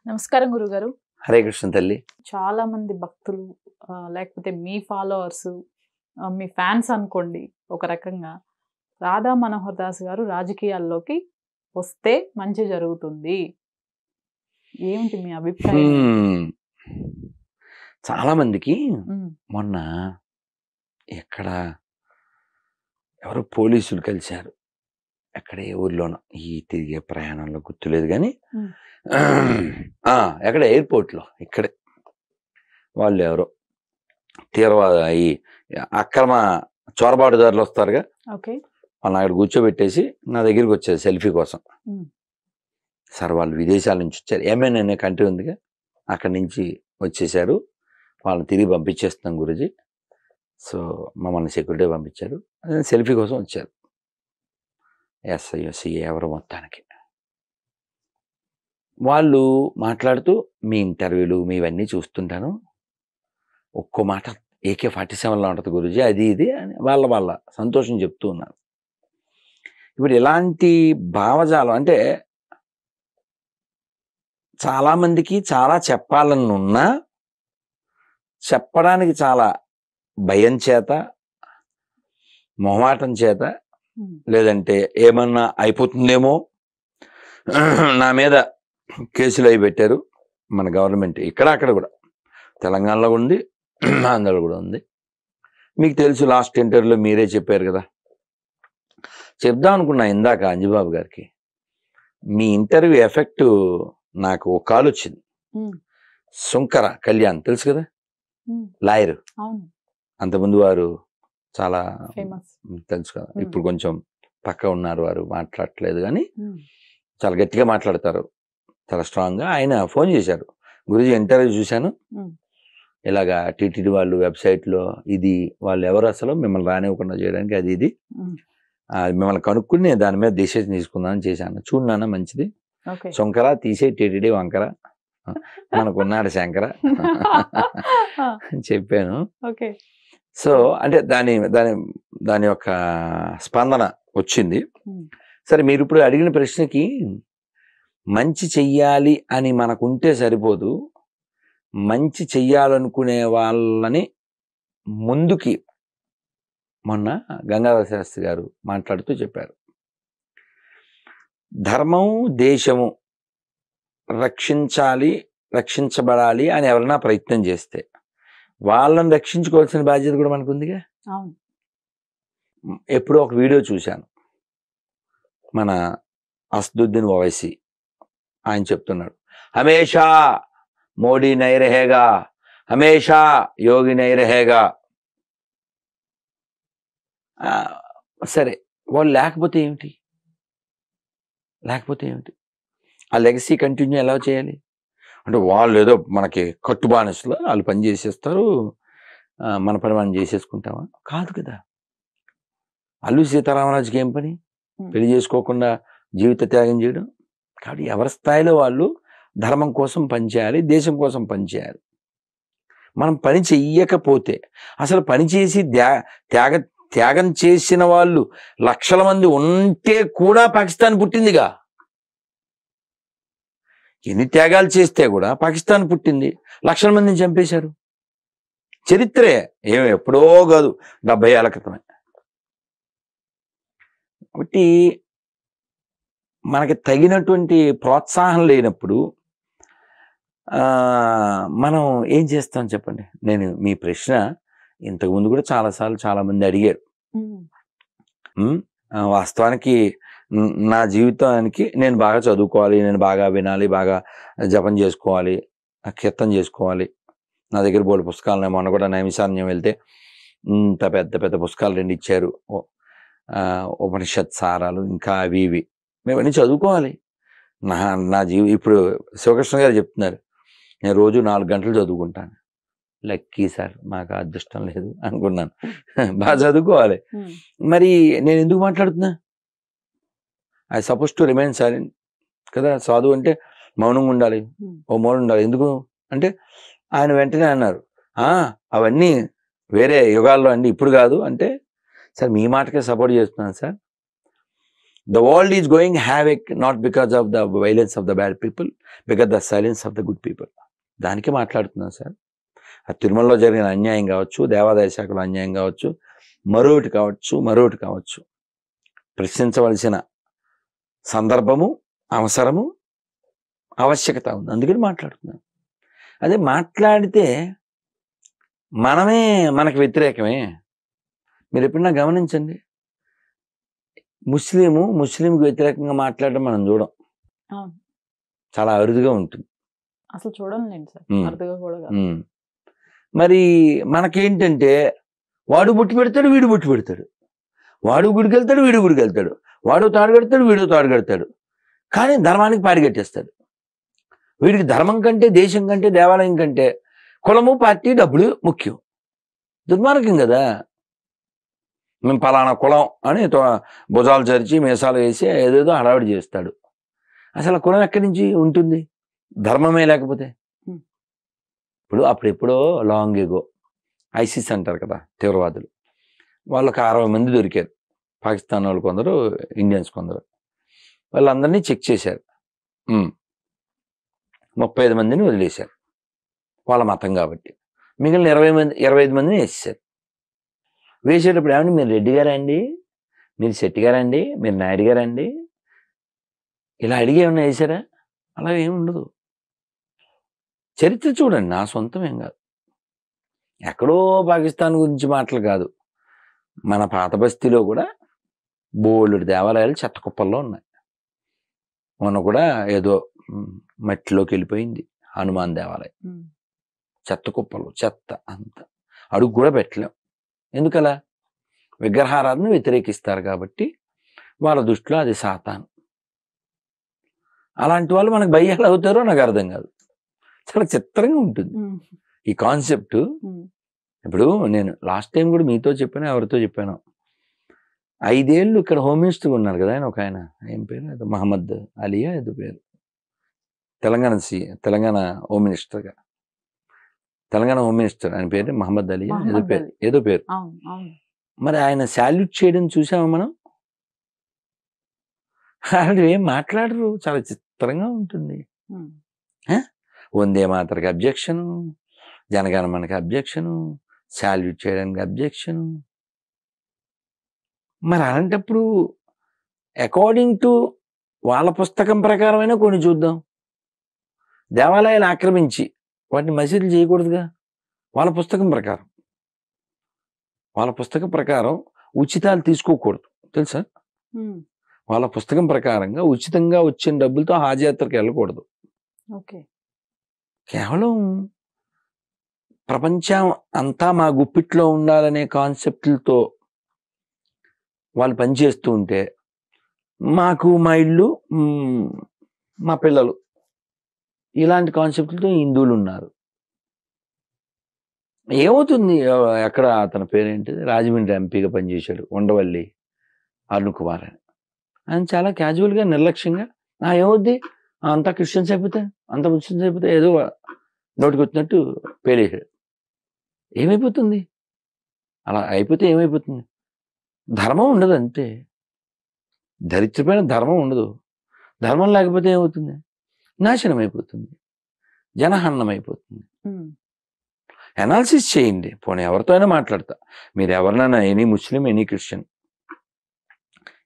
నమస్కారం గురుగారు. హరే కృష్ణ తల్లి. చాలా మంది భక్తులు లేకపోతే మీ ఫాలోవర్స్ మీ ఫ్యాన్స్ అనుకోండి ఒక రకంగా. రాధా మనోహర్ దాస్ గారు రాజకీయాల్లోకి వస్తే మంచి జరుగుతుంది. ఏమిటి మీ అభిప్రాయం? చాలా మందికి హ్మ్. మొన్న ఎక్కడ ఎవరో పోలీసులు కలిశారు. ఎక్కడ ఏ ఊర్లోనో ఈ తిరిగే ప్రయాణంలో గుర్తులేదు కానీ ఎక్కడ ఎయిర్పోర్ట్లో ఇక్కడే వాళ్ళు ఎవరో తీవ్రవాద ఈ అక్రమ చొరబాటుదారులు వస్తారుగా, ఓకే. వాళ్ళని అక్కడ కూర్చోబెట్టేసి నా దగ్గరికి వచ్చారు సెల్ఫీ కోసం. సార్ వాళ్ళు విదేశాల నుంచి వచ్చారు, ఎంఎన్ అనే కంట్రీ ఉందిగా, అక్కడి నుంచి వచ్చేసారు, వాళ్ళని తిరిగి పంపించేస్తున్నాం గురూజీ. సో మమ్మల్ని సెక్యూరిటీ పంపించారు, సెల్ఫీ కోసం వచ్చారు. ఎస్ఐ ఎవరు మొత్తానికి వాళ్ళు మాట్లాడుతూ మీ ఇంటర్వ్యూలు మీవన్నీ చూస్తుంటాను, ఒక్కో మాట AK-47లో ఉంటుంది గురూజీ, అది ఇది అని వాళ్ళ సంతోషం చెప్తూ ఉన్నారు. ఇప్పుడు ఇలాంటి భావజాలం అంటే చాలామందికి చాలా చెప్పాలని ఉన్నా చెప్పడానికి చాలా భయం చేత, మొహమాటం చేత, లేదంటే ఏమన్నా అయిపోతుందేమో, నా మీద కేసులు అవి పెట్టారు మన గవర్నమెంట్, ఇక్కడ అక్కడ కూడా, తెలంగాణలో ఉంది, ఆంధ్రలో కూడా ఉంది. మీకు తెలుసు, లాస్ట్ ఇంటర్వ్యూలో మీరే చెప్పారు కదా. చెప్దాం అనుకున్నా ఇందాక అంజుబాబు గారికి, మీ ఇంటర్వ్యూ ఎఫెక్ట్ నాకు ఒక కాల్ వచ్చింది. శంకర కళ్యాణ్ తెలుసు కదా, లాయర్, అంతకుముందు వారు చాలా తెలుసు కదా, ఇప్పుడు కొంచెం పక్క ఉన్నారు, వారు మాట్లాడట్లేదు కానీ చాలా గట్టిగా మాట్లాడతారు, చాలా స్ట్రాంగ్గా. ఆయన ఫోన్ చేశారు, గురూజీ ఇంటర్వ్యూ చూశాను, ఇలాగా టీటీడీ వాళ్ళు వెబ్సైట్లో ఇది వాళ్ళు ఎవరు అసలు మిమ్మల్ని రానివ్వకుండా చేయడానికి అది ఇది మిమ్మల్ని కనుక్కుని దాని మీద డిసిషన్ తీసుకుందామని చేశాను, చూడన్నా మంచిది, శంకర తీసే టీటీడీ వంకర, మనకున్నాడు శంకర చెప్పాను. సో అంటే దాని యొక్క స్పందన వచ్చింది. సరే, మీరు ఇప్పుడు అడిగిన ప్రశ్నకి మంచి చెయ్యాలి అని మనకుంటే సరిపోదు, మంచి చెయ్యాలనుకునే వాళ్ళని ముందుకి మొన్న గంగాధర శాస్త్రి గారు మాట్లాడుతూ చెప్పారు, ధర్మం దేశము రక్షించబడాలి అని ఎవరైనా ప్రయత్నం చేస్తే వాళ్ళని రక్షించుకోవాల్సిన బాధ్యత కూడా మనకుందిగా. ఎప్పుడో ఒక వీడియో చూశాను, మన అసదుద్దీన్ ఓవైసీ ఆయన చెప్తున్నాడు, హమేషా మోడీ నై రహేగా, హమేషా యోగి నై రహేగా. సరే, వాళ్ళు లేకపోతే ఏమిటి, ఆ లెగసీ కంటిన్యూ ఎలా చేయాలి అంటే, వాళ్ళు ఏదో మనకి కట్టుబానిసలో వాళ్ళు పని చేసేస్తారు, మన పని మనం చేసేసుకుంటామా? కాదు కదా. అల్లు సీతారామరాజుకి ఏం పని, పెళ్లి చేసుకోకుండా జీవిత త్యాగం చేయడం. కాబట్టి ఎవరి స్థాయిలో వాళ్ళు ధర్మం కోసం పనిచేయాలి, దేశం కోసం పనిచేయాలి. మనం పని చెయ్యకపోతే, అసలు పని చేసి త్యాగం చేసిన వాళ్ళు లక్షల మంది ఉంటే కూడా పాకిస్తాన్ పుట్టిందిగా. ఎన్ని త్యాగాలు చేస్తే కూడా పాకిస్తాన్ పుట్టింది, లక్షల మందిని చంపేశారు. చరిత్రే, ఎప్పుడో కాదు, 70 ఏళ్ల క్రితమే. కాబట్టి మనకి తగినటువంటి ప్రోత్సాహం లేనప్పుడు మనం ఏం చేస్తాం చెప్పండి. నేను మీ ప్రశ్న ఇంతకుముందు కూడా చాలాసార్లు చాలామంది అడిగారు. వాస్తవానికి నా జీవితానికి నేను బాగా చదువుకోవాలి, నేను బాగా వినాలి, బాగా జపం చేసుకోవాలి, కీర్తన చేసుకోవాలి. నా దగ్గర బోల్డ్ పుస్తకాలు, మొన్న కూడా నైమిషారణ్యం వెళ్తే ఇంత పెద్ద పెద్ద పుస్తకాలు 2 ఇచ్చారు, ఉపనిషత్ సారాలు, ఇంకా అవి ఇవి మేమన్నీ చదువుకోవాలి. నా ఇప్పుడు శివకృష్ణ గారు చెప్తున్నారు, నేను రోజు 4 గంటలు చదువుకుంటాను. లక్కీ సార్, మాకు అదృష్టం లేదు అనుకున్నాను. బాగా చదువుకోవాలి. మరి నేను ఎందుకు మాట్లాడుతున్నా? I suppose to remain silent కదా. సాధువు అంటే మౌనంగా ఉండాలి, ఓ మౌనం ఉండాలి. ఎందుకు అంటే ఆయన వెంటనే అన్నారు, అవన్నీ వేరే యుగాల్లో అండి, ఇప్పుడు కాదు అంటే. సార్, మీ మాటకే సపోర్ట్ చేస్తున్నాను sir. The world is going havoc not because of the violence of the bad people, because the silence of the good people. దానికి మాట్లాడుతున్నాను సార్. ఆ తిరుమలలో జరిగిన అన్యాయం కావచ్చు, దేవాదాయ శాఖలో అన్యాయం కావచ్చు, మరొకటి కావచ్చు, ప్రశ్నించవలసిన సందర్భము, అవసరము, ఆవశ్యకత ఉంది. అందుకని మాట్లాడుతున్నాను. అదే మాట్లాడితే మనకి వ్యతిరేకమే. మీరు ఎప్పుడన్నా గమనించండి, ముస్లింకి వ్యతిరేకంగా మాట్లాడడం మనం చూడం. చాలా అరుదుగా ఉంటుంది. అసలు చూడండి సార్, అరుదుగా కూడా కాదు. మరి మనకేంటంటే వాడు బొట్టు పెడతాడు, వీడు బొట్టు పెడతాడు, వాడు గుడికి వెళ్తాడు, వీడు గుడికి వెళ్తాడు, వాడు తాడు కడతాడు, వీడు తాడు కడతాడు, కానీ ధర్మానికి పాడి కట్టేస్తాడు. వీడికి ధర్మం కంటే, దేశం కంటే, దేవాలయం కంటే కులము, పార్టీ, డబ్బులు ముఖ్యం. దుర్మార్గం కదా. మేము పలానా కులం అని భుజాలు చరిచి మీసాలు వేసి ఏదేదో హడావిడి చేస్తాడు. అసలు కులం ఎక్కడి నుంచి ఉంటుంది? ధర్మమే లేకపోతే. ఇప్పుడు అప్పుడెప్పుడో లాంగ్ ఎగో ఐసిస్ అంటారు కదా తీవ్రవాదులు, వాళ్ళకి 60 మంది దొరికారు. పాకిస్తాన్ వాళ్ళు కొందరు, ఇండియన్స్ కొందరు. వాళ్ళందరినీ చెక్ చేశారు. 35 మందిని వదిలేశారు వాళ్ళ మతం కాబట్టి. మిగిలిన 25 మందిని వేసేశారు. వేసేటప్పుడు ఏమండి, మీరు రెడ్డి గారా అండి, మీరు శెట్టి గారా అండి, మీరు నాయుడు గారా అండి, ఇలా అడిగి ఏమన్నా వేసారా? అలా ఏమి ఉండదు. చరిత్ర చూడండి, నా సొంతం ఏం కాదు. ఎక్కడో పాకిస్తాన్ గురించి మాటలు కాదు, మన పాత బస్తీలో కూడా బోలెడు దేవాలయాలు చెత్త కుప్పల్లో ఉన్నాయి. మొన్న కూడా ఏదో మట్టిలోకి వెళ్ళిపోయింది హనుమాన్ దేవాలయం. చెత్త కుప్పలు, చెత్త అంత అడుగు కూడా పెట్టలేం. ఎందుకలా? విగ్రహారాధన వ్యతిరేకిస్తారు కాబట్టి వాళ్ళ దృష్టిలో అది సాతాను. అలాంటి వాళ్ళు మనకు భయ్యాలు అవుతారో నాకు అర్థం కాదు. చాలా చిత్రంగా ఉంటుంది ఈ కాన్సెప్ట్. ఇప్పుడు నేను లాస్ట్ టైం కూడా మీతో చెప్పాను, ఎవరితో చెప్పాను, 5 ఏళ్ళు ఇక్కడ హోమ్ మినిస్టర్ ఉన్నారు కదా ఆయన, ఒక ఆయన ఏం పేరు, ఏదో మహమ్మద్ అలియా ఏదో పేరు, తెలంగాణ హోమ్ మినిస్టర్గా, తెలంగాణ హోమ్ మినిస్టర్ ఆయన పేరు మహమ్మద్ అలియా ఏదో పేరు. మరి ఆయన శాల్యూట్ చేయడం చూసామా మనం? వాళ్ళు ఏం మాట్లాడరు, చాలా చిత్రంగా ఉంటుంది. వందే మాతరకి అబ్జెక్షను, జనగణమనకి అబ్జెక్షను, శాల్యూట్ చేయడానికి అబ్జెక్షను. మరి అలాంటప్పుడు అకార్డింగ్ టు వాళ్ళ పుస్తకం ప్రకారమైనా కొన్ని చూద్దాం. దేవాలయాలు ఆక్రమించి వాటిని మసీదులు చేయకూడదుగా. వాళ్ళ పుస్తకం ప్రకారం ఉచితాలు తీసుకోకూడదు తెలుసా? వాళ్ళ పుస్తకం ప్రకారంగా ఉచితంగా వచ్చిన డబ్బులతో హాజ్ యాత్రకు వెళ్ళకూడదు. కేవలం ప్రపంచం అంతా మా గుప్పిట్లో ఉండాలనే కాన్సెప్ట్లతో వాళ్ళు పనిచేస్తూ ఉంటే, మాకు మా ఇల్లు, మా పిల్లలు, ఇలాంటి కాన్సెప్ట్లతో హిందువులు ఉన్నారు. ఏమవుతుంది? ఎక్కడ అతని పేరేంటిది, రాజమండ్రి ఎంపీగా పనిచేశాడు, ఉండవల్లి అరుణ్ కుమార్ అని. ఆయన చాలా క్యాజువల్గా, నిర్లక్ష్యంగా ఏమవుద్ది, అంతా క్రిస్టియన్స్ అయిపోతే, అంత ముస్లిమ్స్ అయిపోతే, ఏదో నోటికి వచ్చినట్టు పేలేశాడు. ఏమైపోతుంది? అలా అయిపోతే ఏమైపోతుంది? ధర్మం ఉండదు అంతే. దరిద్రమైన ధర్మం ఉండదు. ధర్మం లేకపోతే ఏమవుతుంది? నాశనం అయిపోతుంది, జనహరణం అయిపోతుంది. అనాలిసిస్ చేయండి. పోనీ ఎవరితో అయినా మాట్లాడతా, మీరు ఎవరినైనా, ఎనీ ముస్లిం, ఎనీ క్రిస్టియన్,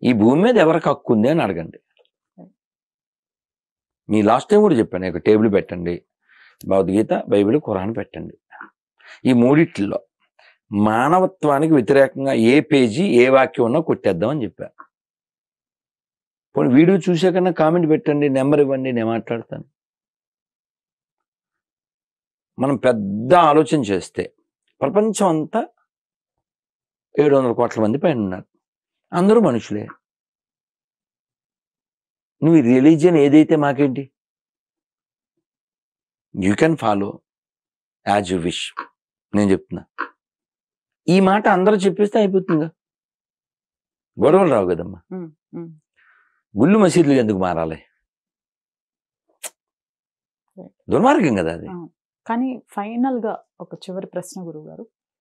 ఈ భూమి మీద ఎవరికి హక్కు ఉంది అని అడగండి. మీ లాస్ట్ టైం కూడా చెప్పాను, ఒక టేబుల్ పెట్టండి, భగవద్గీత, బైబిల్, ఖురాన్ పెట్టండి. ఈ మూడిట్లో మానవత్వానికి వ్యతిరేకంగా ఏ పేజీ, ఏ వాక్యం ఉన్నా కొట్టేద్దామని చెప్పాను. పోనీ వీడియో చూసాకన్నా కామెంట్ పెట్టండి, నెంబర్ ఇవ్వండి, నేను మాట్లాడతాను. మనం పెద్ద ఆలోచన చేస్తే ప్రపంచం అంతా 700 కోట్ల మంది పైన ఉన్నారు, అందరూ మనుషులే. నువ్వు రిలీజియన్ ఏదైతే మాకేంటి, you can follow as you wish. నేను చెప్తున్నా, ఈ మాట అందరూ చెప్పేస్తే అయిపోతుందిగా, గొడవలు రావు కదమ్మా. గుళ్ళు మసీదులు ఎందుకు మారాలి? దుర్మార్గం కదా అది. కానీ ఫైనల్ గా ఒక చివరి ప్రశ్న గురువు గారు,